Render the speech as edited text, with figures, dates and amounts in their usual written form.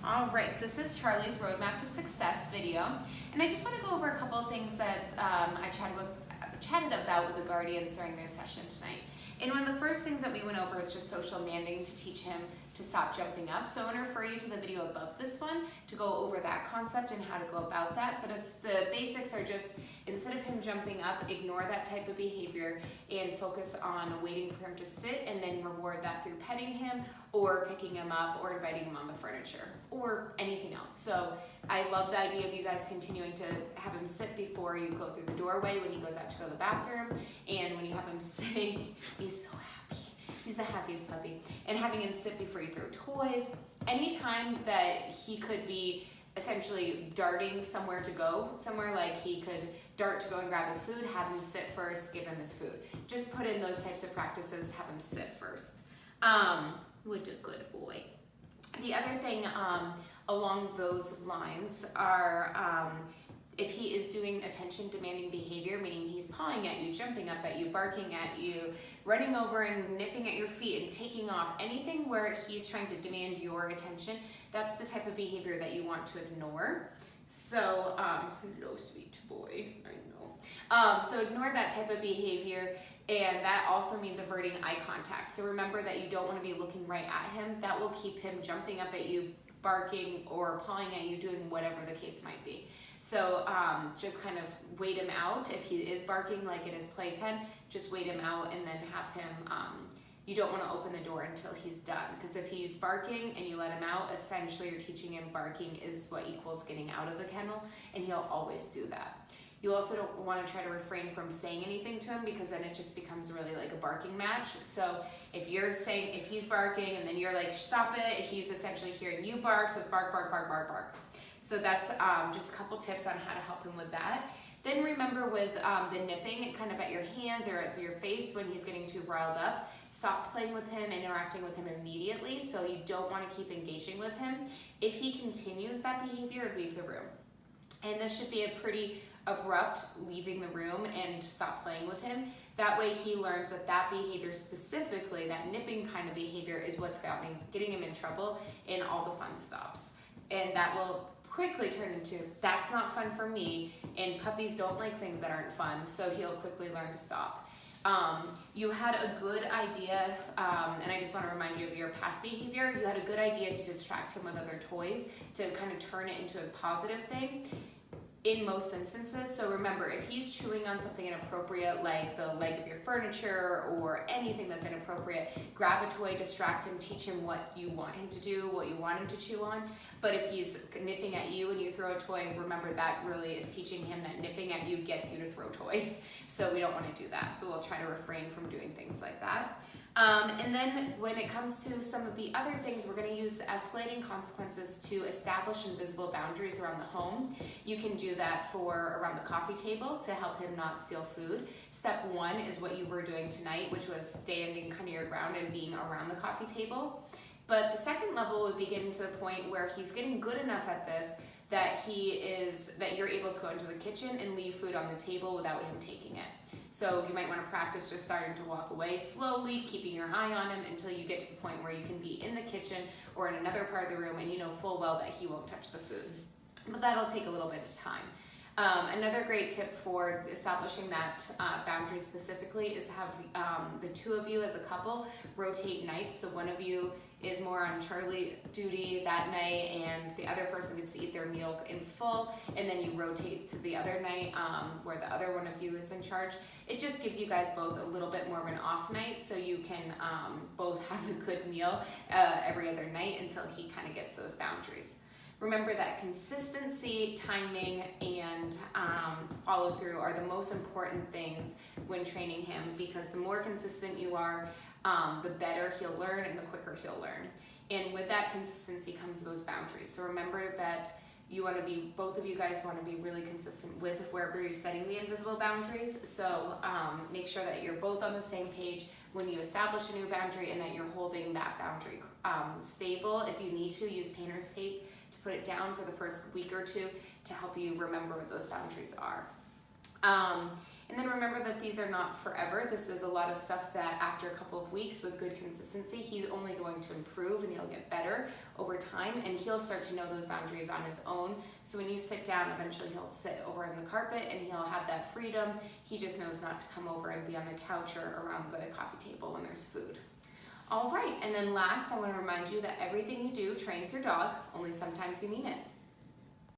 All right, this is Charlie's Roadmap to Success video, and I just want to go over a couple of things that I chatted about with the Guardians during their session tonight. And one of the first things that we went over is just social manding to teach him to stop jumping up. So I want to refer you to the video above this one to go over that concept and how to go about that. But the basics are just, instead of him jumping up, ignore that type of behavior and focus on waiting for him to sit, and then reward that through petting him or picking him up or inviting him on the furniture or anything else. So I love the idea of you guys continuing to have him sit before you go through the doorway when he goes out to go to the bathroom, and when you have him sitting, he's so happy. He's the happiest puppy. And having him sit before you throw toys. Anytime that he could be essentially darting somewhere to go, somewhere like he could dart to go and grab his food, have him sit first, give him his food. Just put in those types of practices, have him sit first. What a good boy. The other thing along those lines are if he is doing attention demanding behavior, meaning he's pawing at you, jumping up at you, barking at you, running over and nipping at your feet and taking off, anything where he's trying to demand your attention, that's the type of behavior that you want to ignore. So, hello sweet boy, I know. So ignore that type of behavior, and that also means averting eye contact. So remember that you don't want to be looking right at him. That will keep him jumping up at you, barking or pawing at you, doing whatever the case might be. So just kind of wait him out. If he is barking like in his playpen, just wait him out and then have him, you don't want to open the door until he's done, because if he's barking and you let him out, essentially you're teaching him barking is what equals getting out of the kennel, and he'll always do that. You also don't want to try to refrain from saying anything to him, because then it just becomes really like a barking match. So if he's barking and then you're like, stop it, he's essentially hearing you bark, so it's bark, bark, bark, bark, bark. So that's just a couple tips on how to help him with that. Then remember with the nipping kind of at your hands or at your face when he's getting too riled up, stop playing with him, interacting with him immediately. So you don't want to keep engaging with him. If he continues that behavior, leave the room. And this should be a pretty abrupt leaving the room and stop playing with him. That way he learns that that behavior specifically, that nipping kind of behavior, is what's getting him in trouble, and all the fun stops. And that will quickly turn into, that's not fun for me, and puppies don't like things that aren't fun, so he'll quickly learn to stop. You had a good idea, and I just want to remind you of your past behavior, you had a good idea to distract him with other toys, to kind of turn it into a positive thing in most instances. So remember, if he's chewing on something inappropriate, like the leg of your furniture or anything that's inappropriate, grab a toy, distract him, teach him what you want him to do, what you want him to chew on. But if he's nipping at you and you throw a toy, remember that really is teaching him that nipping at you gets you to throw toys. So we don't want to do that. So we'll try to refrain from doing things like that. And then when it comes to some of the other things, we're going to use the escalating consequences to establish invisible boundaries around the home. You can do that for around the coffee table to help him not steal food. Step one is what you were doing tonight, which was standing kind of your ground and being around the coffee table. But the second level would be getting to the point where he's getting good enough at this that you're able to go into the kitchen and leave food on the table without him taking it. So you might want to practice just starting to walk away slowly, keeping your eye on him until you get to the point where you can be in the kitchen or in another part of the room and you know full well that he won't touch the food. But that'll take a little bit of time. Another great tip for establishing that boundary specifically is to have the two of you as a couple rotate nights. So one of you is more on Charlie duty that night and the other person gets to eat their meal in full, and then you rotate to the other night where the other one of you is in charge. It just gives you guys both a little bit more of an off night, so you can both have a good meal every other night until he kind of gets those boundaries. Remember that consistency, timing, and follow through are the most important things when training him, because the more consistent you are, the better he'll learn and the quicker he'll learn. And with that consistency comes those boundaries. So remember that both of you guys want to be really consistent with wherever you're setting the invisible boundaries. So make sure that you're both on the same page when you establish a new boundary and that you're holding that boundary stable. If you need to, use painter's tape to put it down for the first week or two to help you remember what those boundaries are. And then remember that these are not forever. This is a lot of stuff that after a couple of weeks with good consistency, he's only going to improve and he'll get better over time, and he'll start to know those boundaries on his own. So when you sit down, eventually he'll sit over on the carpet and he'll have that freedom. He just knows not to come over and be on the couch or around the coffee table when there's food. All right, and then last, I want to remind you that everything you do trains your dog, only sometimes you mean it.